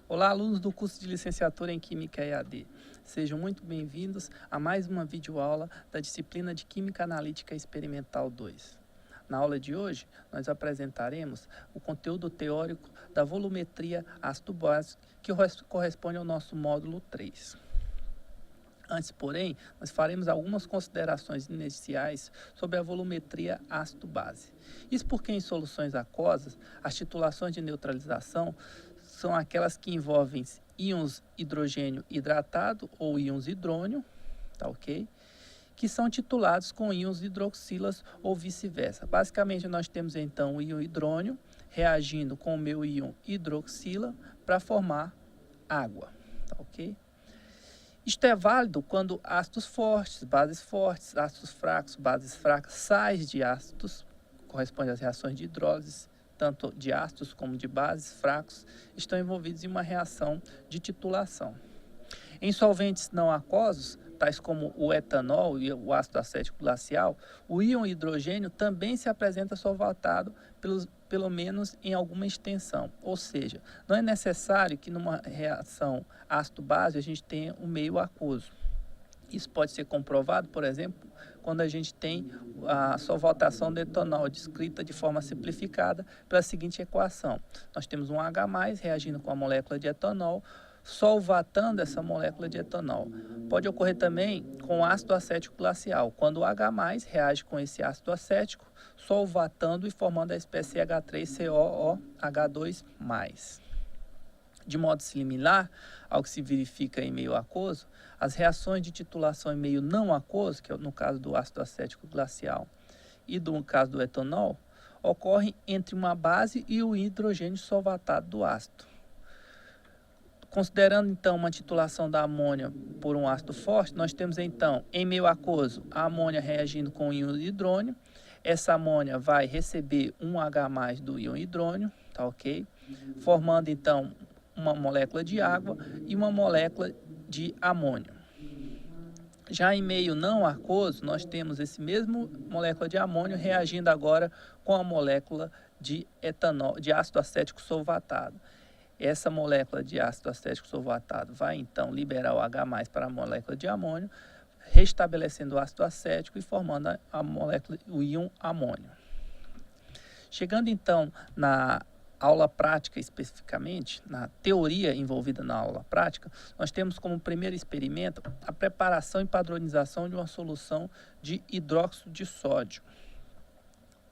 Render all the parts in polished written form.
Olá, alunos do curso de licenciatura em Química EAD. Sejam muito bem-vindos a mais uma videoaula da disciplina de Química Analítica Experimental 2. Na aula de hoje, nós apresentaremos o conteúdo teórico da volumetria ácido-base, que corresponde ao nosso módulo 3. Antes, porém, nós faremos algumas considerações iniciais sobre a volumetria ácido-base. Isso porque em soluções aquosas, as titulações de neutralização são aquelas que envolvem íons hidrogênio hidratado ou íons hidrônio, tá ok? Que são titulados com íons hidroxilas ou vice-versa. Basicamente, nós temos então o íon hidrônio reagindo com o meu íon hidroxila para formar água, tá ok? Isto é válido quando ácidos fortes, ácidos fracos, bases fracas, sais de ácidos, corresponde às reações de hidrólise, tanto de ácidos como de bases fracos, estão envolvidos em uma reação de titulação. Em solventes não aquosos, tais como o etanol e o ácido acético glacial, o íon hidrogênio também se apresenta solvatado pelo menos em alguma extensão. Ou seja, não é necessário que numa reação ácido-base a gente tenha um meio aquoso. Isso pode ser comprovado, por exemplo, quando a gente tem a solvatação do etanol descrita de forma simplificada pela seguinte equação. Nós temos um H+, reagindo com a molécula de etanol, solvatando essa molécula de etanol. Pode ocorrer também com o ácido acético glacial, quando o H+ reage com esse ácido acético, solvatando e formando a espécie H3COOH2+. De modo similar ao que se verifica em meio aquoso, as reações de titulação em meio não aquoso, que é no caso do ácido acético glacial e no caso do etanol, ocorrem entre uma base e o hidrogênio solvatado do ácido. Considerando então uma titulação da amônia por um ácido forte, nós temos então em meio aquoso a amônia reagindo com o íon hidrônio. Essa amônia vai receber um H+ do íon hidrônio, tá ok? Formando então uma molécula de água e uma molécula de amônio. Já em meio não aquoso, nós temos esse mesmo molécula de amônio reagindo agora com a molécula de etanol, de ácido acético solvatado. Essa molécula de ácido acético solvatado vai então liberar o H+ para a molécula de amônio, restabelecendo o ácido acético e formando a molécula, o íon amônio. Chegando então na aula prática especificamente, na teoria envolvida na aula prática, nós temos como primeiro experimento a preparação e padronização de uma solução de hidróxido de sódio.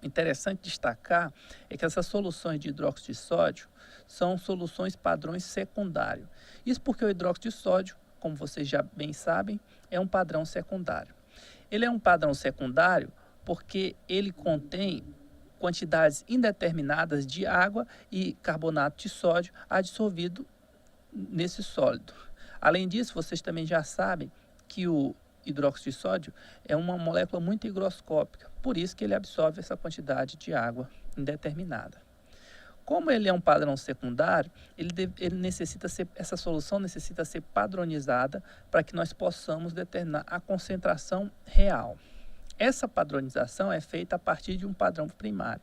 Interessante destacar é que essas soluções de hidróxido de sódio são soluções padrões secundários. Isso porque o hidróxido de sódio, como vocês já bem sabem, é um padrão secundário. Ele é um padrão secundário porque ele contém quantidades indeterminadas de água e carbonato de sódio adsorvido nesse sólido. Além disso, vocês também já sabem que o hidróxido de sódio é uma molécula muito higroscópica, por isso que ele absorve essa quantidade de água indeterminada. Como ele é um padrão secundário, essa solução necessita ser padronizada para que nós possamos determinar a concentração real. Essa padronização é feita a partir de um padrão primário.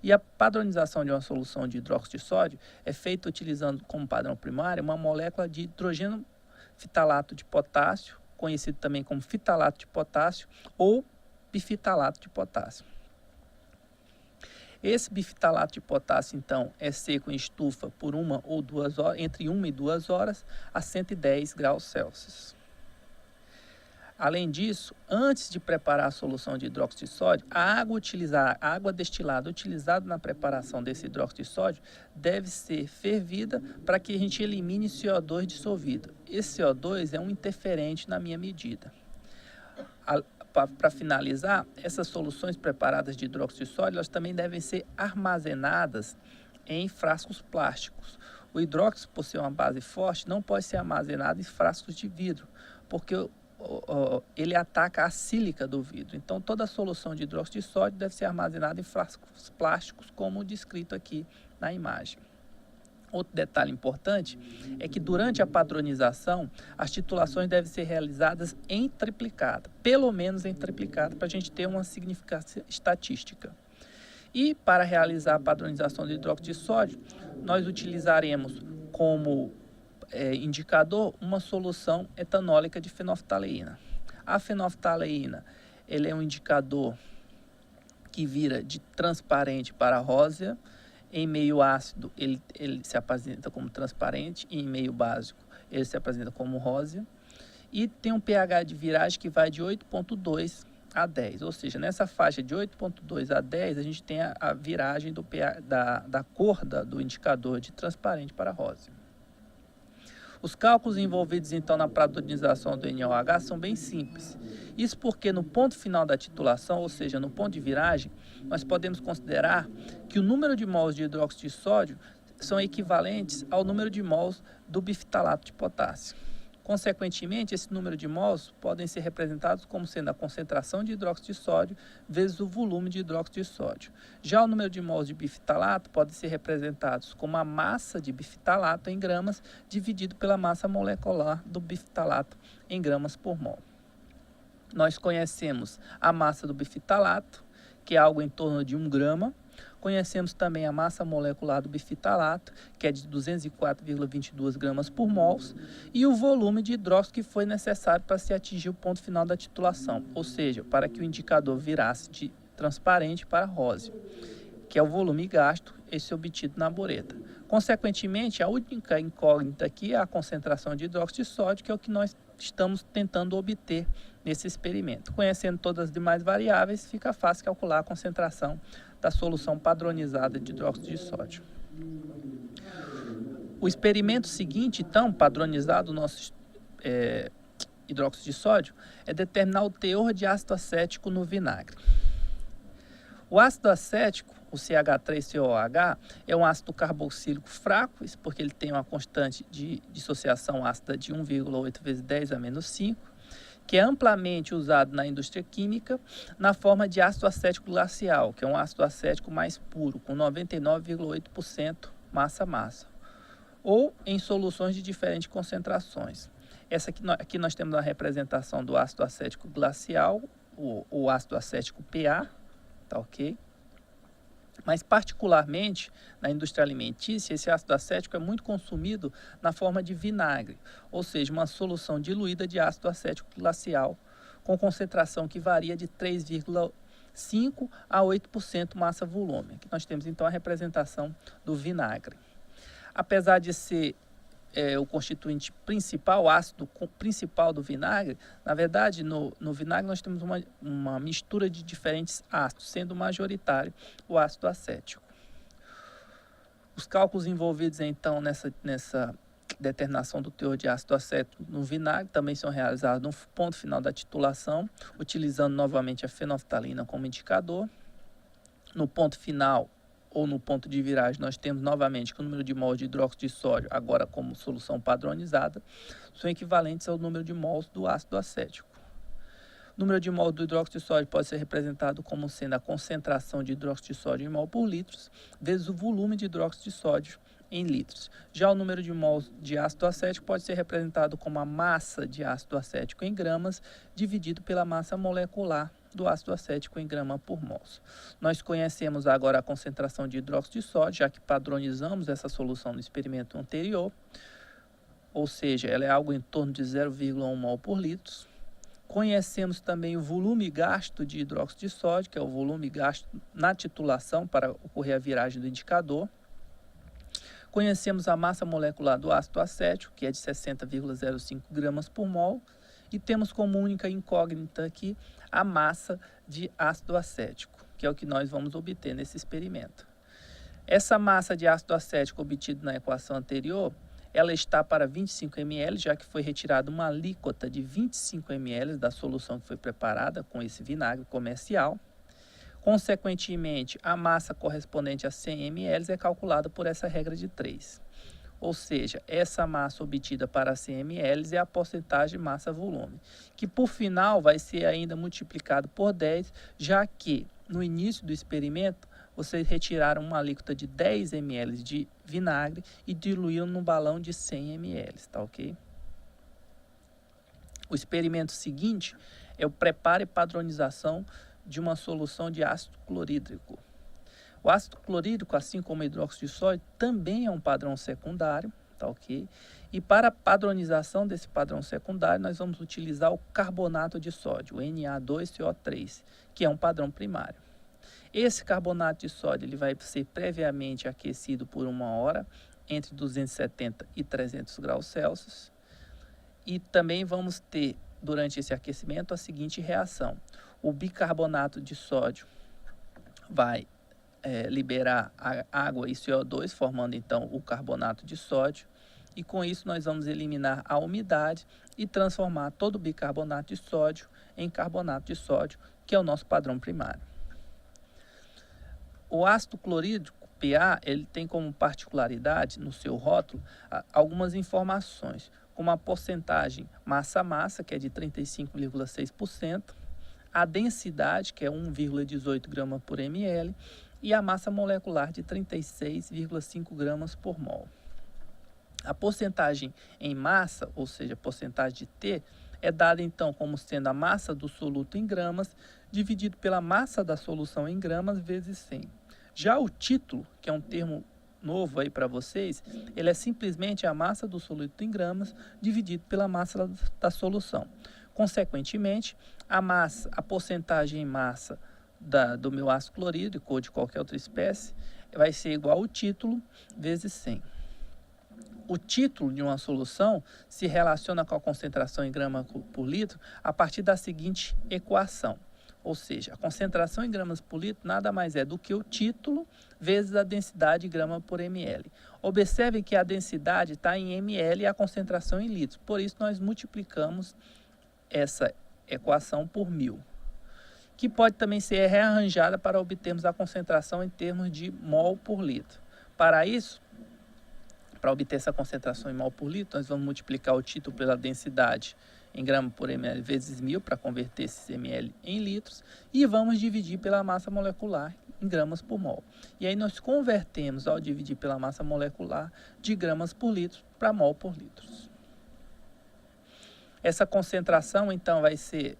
E a padronização de uma solução de hidróxido de sódio é feita utilizando como padrão primário uma molécula de hidrogênio fitalato de potássio, conhecido também como fitalato de potássio ou bifitalato de potássio. Esse bifitalato de potássio, então, é seco em estufa por 1 ou 2 horas, entre 1 e 2 horas a 110 graus Celsius. Além disso, antes de preparar a solução de hidróxido de sódio, a água destilada utilizada na preparação desse hidróxido de sódio deve ser fervida para que a gente elimine CO2 dissolvido. Esse CO2 é um interferente na minha medida. Para finalizar, essas soluções preparadas de hidróxido de sódio, elas também devem ser armazenadas em frascos plásticos. O hidróxido, por ser uma base forte, não pode ser armazenado em frascos de vidro, porque ele ataca a sílica do vidro. Então, toda a solução de hidróxido de sódio deve ser armazenada em frascos plásticos, como descrito aqui na imagem. Outro detalhe importante é que durante a padronização, as titulações devem ser realizadas em triplicada, pelo menos em triplicada, para a gente ter uma significância estatística. E para realizar a padronização do hidróxido de sódio, nós utilizaremos como indicador uma solução etanólica de fenolftaleína. A fenolftaleína, ele é um indicador que vira de transparente para rósea. Em meio ácido, ele se apresenta como transparente, e em meio básico, ele se apresenta como rósea. E tem um pH de viragem que vai de 8,2 a 10, ou seja, nessa faixa de 8,2 a 10, a gente tem a viragem do pH, da cor do indicador de transparente para rósea. Os cálculos envolvidos, então, na padronização do NaOH são bem simples. Isso porque no ponto final da titulação, ou seja, no ponto de viragem, nós podemos considerar que o número de mols de hidróxido de sódio são equivalentes ao número de mols do bifitalato de potássio. Consequentemente, esse número de mols podem ser representados como sendo a concentração de hidróxido de sódio vezes o volume de hidróxido de sódio. Já o número de mols de bifitalato pode ser representados como a massa de bifitalato em gramas dividido pela massa molecular do bifitalato em gramas por mol. Nós conhecemos a massa do bifitalato, que é algo em torno de 1 grama. Conhecemos também a massa molecular do bifitalato, que é de 204,22 gramas por mol, e o volume de hidróxido que foi necessário para se atingir o ponto final da titulação, ou seja, para que o indicador virasse de transparente para rósea, que é o volume gasto, esse obtido na bureta. Consequentemente, a única incógnita aqui é a concentração de hidróxido de sódio, que é o que nós estamos tentando obter nesse experimento. Conhecendo todas as demais variáveis, fica fácil calcular a concentração da solução padronizada de hidróxido de sódio. O experimento seguinte, então, padronizado do nosso hidróxido de sódio, é determinar o teor de ácido acético no vinagre. O ácido acético, o CH3COOH, é um ácido carboxílico fraco, isso porque ele tem uma constante de dissociação ácida de 1,8 vezes 10 a menos 5, que é amplamente usado na indústria química na forma de ácido acético glacial, que é um ácido acético mais puro, com 99,8% massa-massa, ou em soluções de diferentes concentrações. Aqui nós temos a representação do ácido acético glacial, o ácido acético PA, tá ok? Mas particularmente na indústria alimentícia, esse ácido acético é muito consumido na forma de vinagre, ou seja, uma solução diluída de ácido acético glacial com concentração que varia de 3,5 a 8% massa-volume. Aqui nós temos então a representação do vinagre. Apesar de ser o constituinte principal, o ácido principal do vinagre, na verdade, no vinagre nós temos uma mistura de diferentes ácidos, sendo majoritário o ácido acético. Os cálculos envolvidos, então, nessa determinação do teor de ácido acético no vinagre também são realizados no ponto final da titulação, utilizando novamente a fenolftalina como indicador. No ponto final, ou no ponto de viragem, nós temos novamente que o número de mols de hidróxido de sódio, agora como solução padronizada, são equivalentes ao número de mols do ácido acético. O número de mols do hidróxido de sódio pode ser representado como sendo a concentração de hidróxido de sódio em mol por litros, vezes o volume de hidróxido de sódio em litros. Já o número de mols de ácido acético pode ser representado como a massa de ácido acético em gramas, dividido pela massa molecular do ácido acético em grama por mol. Nós conhecemos agora a concentração de hidróxido de sódio, já que padronizamos essa solução no experimento anterior, ou seja, ela é algo em torno de 0,1 mol por litro. Conhecemos também o volume gasto de hidróxido de sódio, que é o volume gasto na titulação para ocorrer a viragem do indicador. Conhecemos a massa molecular do ácido acético, que é de 60,05 gramas por mol. E temos como única incógnita aqui a massa de ácido acético, que é o que nós vamos obter nesse experimento. Essa massa de ácido acético obtida na equação anterior, ela está para 25 ml, já que foi retirada uma alíquota de 25 ml da solução que foi preparada com esse vinagre comercial. Consequentemente, a massa correspondente a 100 ml é calculada por essa regra de 3. Ou seja, essa massa obtida para 100 ml é a porcentagem massa-volume, que por final vai ser ainda multiplicado por 10, já que no início do experimento vocês retiraram uma alíquota de 10 ml de vinagre e diluíram num balão de 100 ml, tá ok? O experimento seguinte é o preparo e padronização de uma solução de ácido clorídrico. O ácido clorídrico, assim como o hidróxido de sódio, também é um padrão secundário, tá ok? E para a padronização desse padrão secundário, nós vamos utilizar o carbonato de sódio, o Na2CO3, que é um padrão primário. Esse carbonato de sódio ele vai ser previamente aquecido por 1 hora, entre 270 e 300 graus Celsius. E também vamos ter, durante esse aquecimento, a seguinte reação. O bicarbonato de sódio vai liberar água e CO2, formando então o carbonato de sódio. E com isso nós vamos eliminar a umidade e transformar todo o bicarbonato de sódio em carbonato de sódio, que é o nosso padrão primário. O ácido clorídrico, PA, ele tem como particularidade no seu rótulo algumas informações, como a porcentagem massa-massa, que é de 35,6%, a densidade, que é 1,18 gramas por ml, e a massa molecular de 36,5 gramas por mol. A porcentagem em massa, ou seja, a porcentagem de T, é dada então como sendo a massa do soluto em gramas dividido pela massa da solução em gramas vezes 100. Já o título, que é um termo novo aí para vocês, ele é simplesmente a massa do soluto em gramas dividido pela massa da solução. Consequentemente, a porcentagem em massa do meu ácido clorídrico ou de qualquer outra espécie vai ser igual ao título vezes 100. O título de uma solução se relaciona com a concentração em grama por litro a partir da seguinte equação. Ou seja, a concentração em gramas por litro nada mais é do que o título vezes a densidade em grama por ml. Observe que a densidade está em ml e a concentração em litros. Por isso, nós multiplicamos essa equação por 1000, que pode também ser rearranjada para obtermos a concentração em termos de mol por litro. Para isso, para obter essa concentração em mol por litro, nós vamos multiplicar o título pela densidade em grama por ml vezes 1000 para converter esses ml em litros e vamos dividir pela massa molecular em gramas por mol. E aí nós convertemos, ao dividir pela massa molecular, de gramas por litro para mol por litros. Essa concentração então vai ser,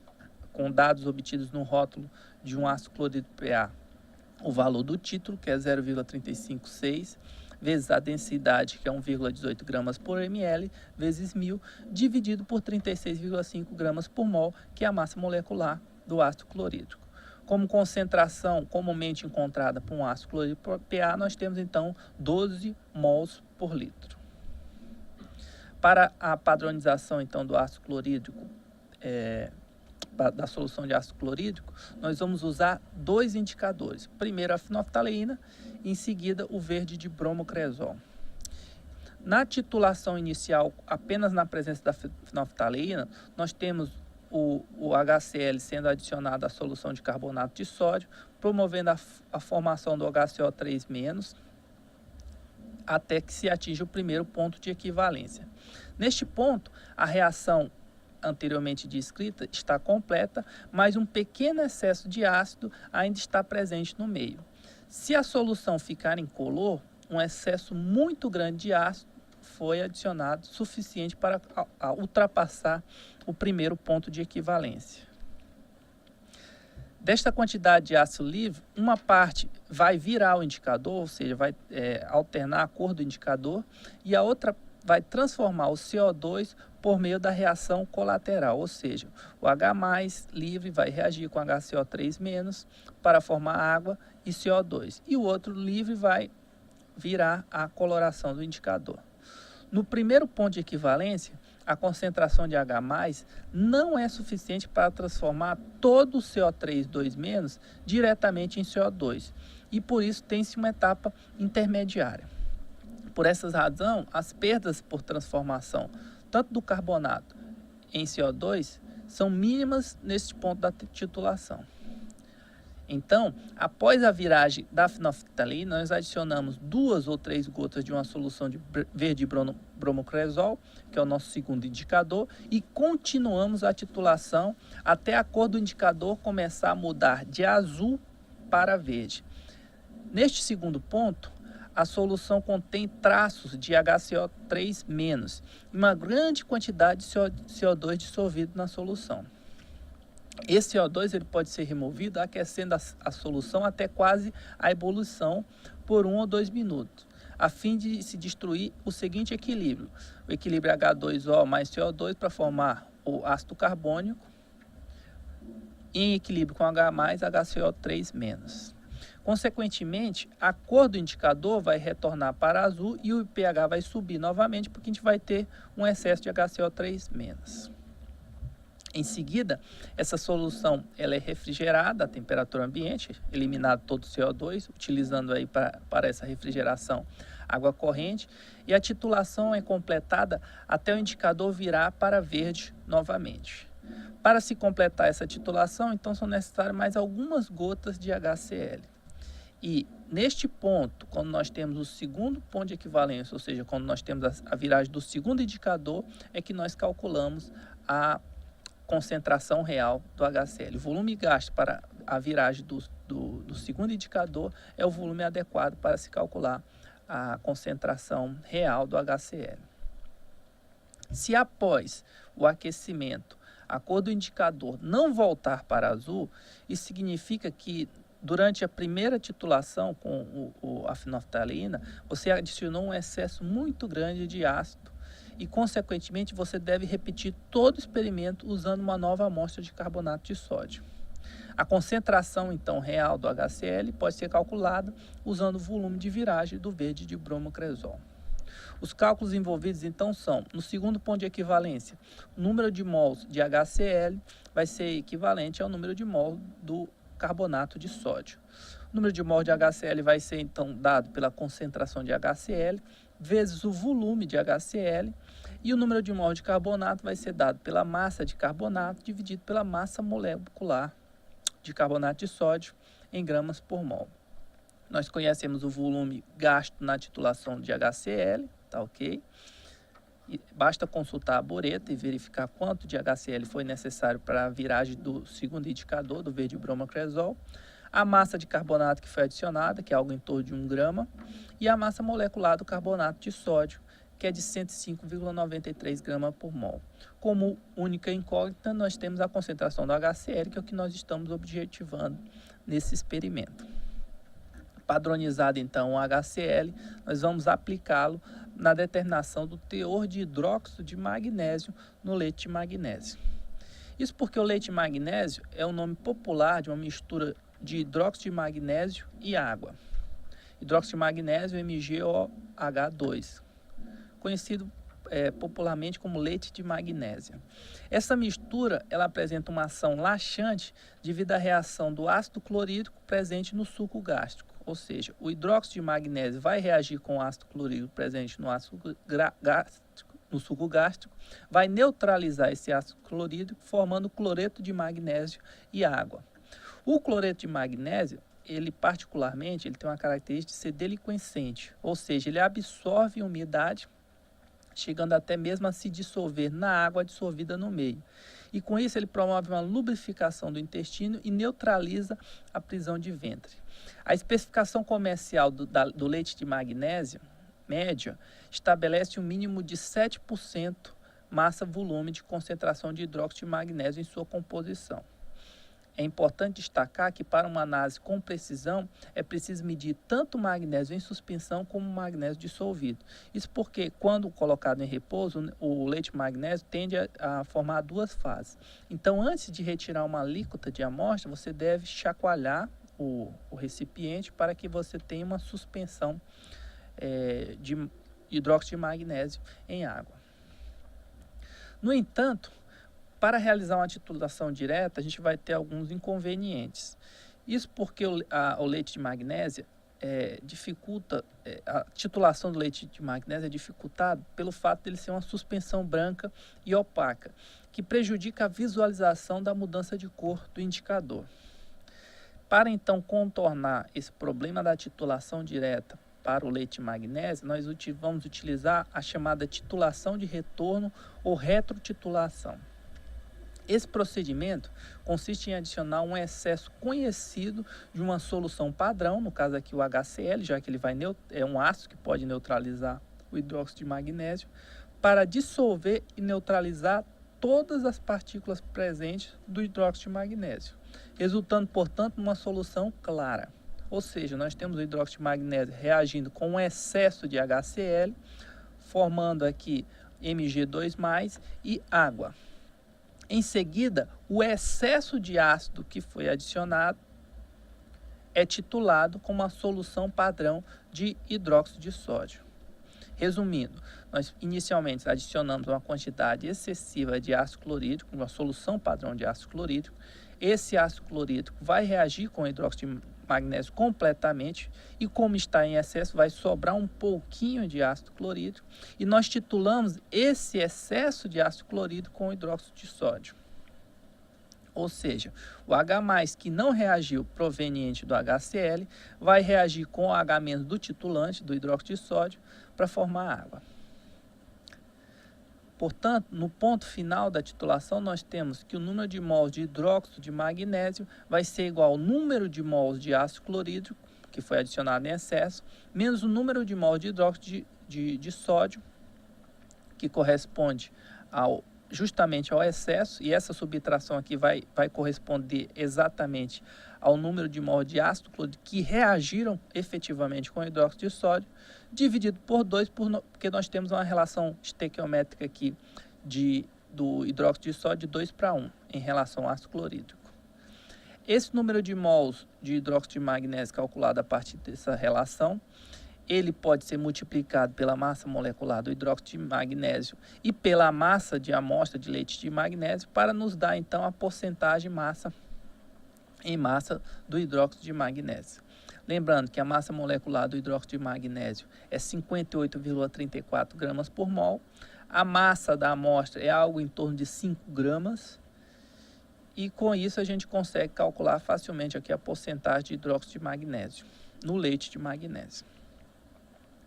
com dados obtidos no rótulo de um ácido clorídrico PA, o valor do título, que é 0,356, vezes a densidade, que é 1,18 gramas por ml, vezes 1000, dividido por 36,5 gramas por mol, que é a massa molecular do ácido clorídrico. Como concentração comumente encontrada por um ácido clorídrico PA, nós temos então 12 mols por litro. Para a padronização então do ácido clorídrico, da solução de ácido clorídrico, nós vamos usar dois indicadores. Primeiro a fenolftaleína, em seguida o verde de bromocresol. Na titulação inicial, apenas na presença da fenolftaleína, nós temos o HCl sendo adicionado à solução de carbonato de sódio, promovendo a formação do HCO3-, até que se atinja o primeiro ponto de equivalência. Neste ponto, a reação anteriormente descrita está completa, mas um pequeno excesso de ácido ainda está presente no meio. Se a solução ficar incolor, um excesso muito grande de ácido foi adicionado, suficiente para ultrapassar o primeiro ponto de equivalência. Desta quantidade de ácido livre, uma parte vai virar o indicador, ou seja, vai alternar a cor do indicador, e a outra vai transformar o CO2 por meio da reação colateral, ou seja, o H+ livre vai reagir com HCO3- para formar água e CO2, e o outro livre vai virar a coloração do indicador. No primeiro ponto de equivalência, a concentração de H+ não é suficiente para transformar todo o CO3 diretamente em CO2, e por isso tem-se uma etapa intermediária. Por essa razão, as perdas por transformação, tanto do carbonato em CO2, são mínimas neste ponto da titulação. Então, após a viragem da fenolftaleína, nós adicionamos 2 ou 3 gotas de uma solução de verde bromocresol, que é o nosso segundo indicador, e continuamos a titulação até a cor do indicador começar a mudar de azul para verde. Neste segundo ponto, a solução contém traços de HCO3- e uma grande quantidade de CO2 dissolvido na solução. Esse CO2 ele pode ser removido aquecendo a solução até quase a ebulição por 1 ou 2 minutos. a fim de se destruir o seguinte equilíbrio: o equilíbrio H2O mais CO2 para formar o ácido carbônico, em equilíbrio com H+, HCO3-. Consequentemente, a cor do indicador vai retornar para azul e o pH vai subir novamente, porque a gente vai ter um excesso de HCO3-. Em seguida, essa solução ela é refrigerada à temperatura ambiente, eliminado todo o CO2, utilizando aí para essa refrigeração água corrente, e a titulação é completada até o indicador virar para verde novamente. Para se completar essa titulação, então são necessárias mais algumas gotas de HCl. E neste ponto, quando nós temos o segundo ponto de equivalência, ou seja, quando nós temos a viragem do segundo indicador, é que nós calculamos a concentração real do HCl. O volume gasto para a viragem do segundo indicador é o volume adequado para se calcular a concentração real do HCl. Se após o aquecimento a cor do indicador não voltar para azul, isso significa que durante a primeira titulação com a fenolftalina, você adicionou um excesso muito grande de ácido e, consequentemente, você deve repetir todo o experimento usando uma nova amostra de carbonato de sódio. A concentração, então, real do HCl pode ser calculada usando o volume de viragem do verde de bromocresol. Os cálculos envolvidos, então, são, no segundo ponto de equivalência, o número de mols de HCl vai ser equivalente ao número de mols do carbonato de sódio. O número de mols de HCl vai ser, então, dado pela concentração de HCl vezes o volume de HCl, e o número de mols de carbonato vai ser dado pela massa de carbonato dividido pela massa molecular de carbonato de sódio em gramas por mol. Nós conhecemos o volume gasto na titulação de HCl, tá ok? E basta consultar a bureta e verificar quanto de HCl foi necessário para a viragem do segundo indicador, do verde bromocresol, a massa de carbonato que foi adicionada, que é algo em torno de 1 grama, e a massa molecular do carbonato de sódio, que é de 105,93 gramas por mol. Como única incógnita, nós temos a concentração do HCl, que é o que nós estamos objetivando nesse experimento. Padronizado, então, o HCl, nós vamos aplicá-lo na determinação do teor de hidróxido de magnésio no leite de magnésio. Isso porque o leite de magnésio é o nome popular de uma mistura de hidróxido de magnésio e água. Hidróxido de magnésio MgOH2, conhecido popularmente como leite de magnésia. Essa mistura ela apresenta uma ação laxante devido à reação do ácido clorídrico presente no suco gástrico. Ou seja, o hidróxido de magnésio vai reagir com o ácido clorídrico presente no suco gástrico, vai neutralizar esse ácido clorídrico, formando cloreto de magnésio e água. O cloreto de magnésio, ele particularmente, ele tem uma característica de ser deliquescente, ou seja, ele absorve umidade, chegando até mesmo a se dissolver na água dissolvida no meio. E com isso ele promove uma lubrificação do intestino e neutraliza a prisão de ventre. A especificação comercial do leite de magnésio média estabelece um mínimo de 7% massa-volume de concentração de hidróxido de magnésio em sua composição. É importante destacar que para uma análise com precisão é preciso medir tanto o magnésio em suspensão como o magnésio dissolvido. Isso porque quando colocado em repouso, o leite magnésio tende a formar duas fases. Então, antes de retirar uma alíquota de amostra, você deve chacoalhar o recipiente para que você tenha uma suspensão de hidróxido de magnésio em água. No entanto, para realizar uma titulação direta, a gente vai ter alguns inconvenientes. Isso porque o leite de magnésia dificulta, a titulação do leite de magnésia é dificultada pelo fato de ele ser uma suspensão branca e opaca, que prejudica a visualização da mudança de cor do indicador. Para então contornar esse problema da titulação direta para o leite de magnésio, nós vamos utilizar a chamada titulação de retorno ou retrotitulação. Esse procedimento consiste em adicionar um excesso conhecido de uma solução padrão, no caso aqui o HCl, já que ele é um ácido que pode neutralizar o hidróxido de magnésio, para dissolver e neutralizar todas as partículas presentes do hidróxido de magnésio, resultando, portanto, numa solução clara. Ou seja, nós temos o hidróxido de magnésio reagindo com um excesso de HCl, formando aqui Mg2+, e água. Em seguida, o excesso de ácido que foi adicionado é titulado como uma solução padrão de hidróxido de sódio. Resumindo, nós inicialmente adicionamos uma quantidade excessiva de ácido clorídrico, uma solução padrão de ácido clorídrico. Esse ácido clorídrico vai reagir com o hidróxido de magnésio completamente e, como está em excesso, vai sobrar um pouquinho de ácido clorídrico e nós titulamos esse excesso de ácido clorídrico com hidróxido de sódio. Ou seja, o H+ que não reagiu proveniente do HCl vai reagir com o H- do titulante, do hidróxido de sódio, para formar água. Portanto, no ponto final da titulação, nós temos que o número de mols de hidróxido de magnésio vai ser igual ao número de mols de ácido clorídrico, que foi adicionado em excesso, menos o número de mols de hidróxido de sódio, que corresponde justamente ao excesso, e essa subtração aqui vai corresponder exatamente ao número de mol de ácido clorídrico que reagiram efetivamente com o hidróxido de sódio, dividido por 2, porque nós temos uma relação estequiométrica aqui do hidróxido de sódio de 2:1 em relação ao ácido clorídrico. Esse número de mols de hidróxido de magnésio calculado a partir dessa relação, ele pode ser multiplicado pela massa molecular do hidróxido de magnésio e pela massa de amostra de leite de magnésio para nos dar, então, a porcentagem massa do hidróxido de magnésio. Lembrando que a massa molecular do hidróxido de magnésio é 58,34 gramas por mol. A massa da amostra é algo em torno de 5 gramas. E com isso a gente consegue calcular facilmente aqui a porcentagem de hidróxido de magnésio no leite de magnésio.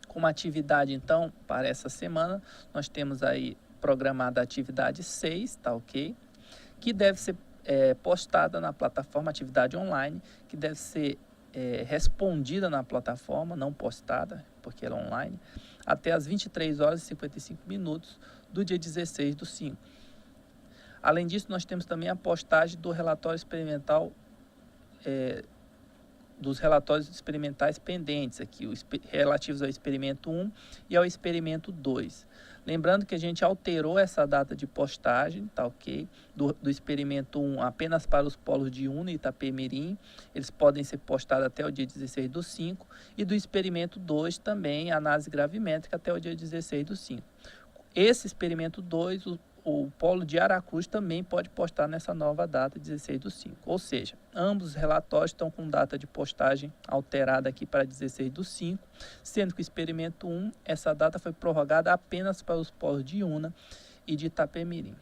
Como atividade, então, para essa semana, nós temos aí programada a atividade 6, tá ok? Que deve ser postada na plataforma, atividade online, que deve ser respondida na plataforma, não postada, porque ela é online, até as 23 horas e 55 minutos do dia 16/5. Além disso, nós temos também a postagem do relatório experimental, dos relatórios experimentais pendentes aqui, relativos ao experimento 1 e ao experimento 2. Lembrando que a gente alterou essa data de postagem, tá ok? Do experimento 1 apenas para os polos de Una e Itapemirim, eles podem ser postados até o dia 16/5, e do experimento 2 também, análise gravimétrica, até o dia 16/5. Esse experimento 2, o polo de Aracruz também pode postar nessa nova data, 16/5. Ou seja, ambos os relatórios estão com data de postagem alterada aqui para 16/5, sendo que o experimento 1, essa data foi prorrogada apenas para os polos de Una e de Itapemirim.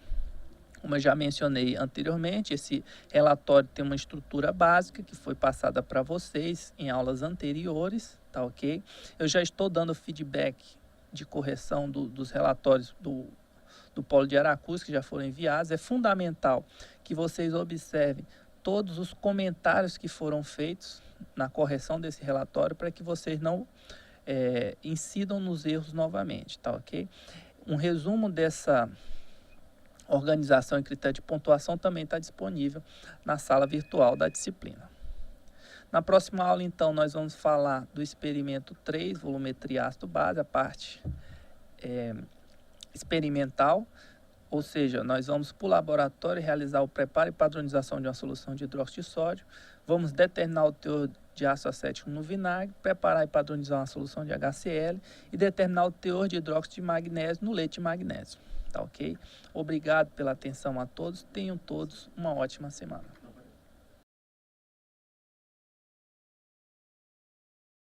Como eu já mencionei anteriormente, esse relatório tem uma estrutura básica que foi passada para vocês em aulas anteriores, tá ok? Eu já estou dando feedback de correção dos relatórios do polo de Aracruz que já foram enviados. É fundamental que vocês observem todos os comentários que foram feitos na correção desse relatório para que vocês não incidam nos erros novamente, tá ok? Um resumo dessa organização e critério de pontuação também está disponível na sala virtual da disciplina. Na próxima aula, então, nós vamos falar do experimento 3, volumetria ácido base, a parte experimental, ou seja, nós vamos para o laboratório realizar o preparo e padronização de uma solução de hidróxido de sódio, vamos determinar o teor de ácido acético no vinagre, preparar e padronizar uma solução de HCl e determinar o teor de hidróxido de magnésio no leite de magnésio, tá ok? Obrigado pela atenção a todos, tenham todos uma ótima semana.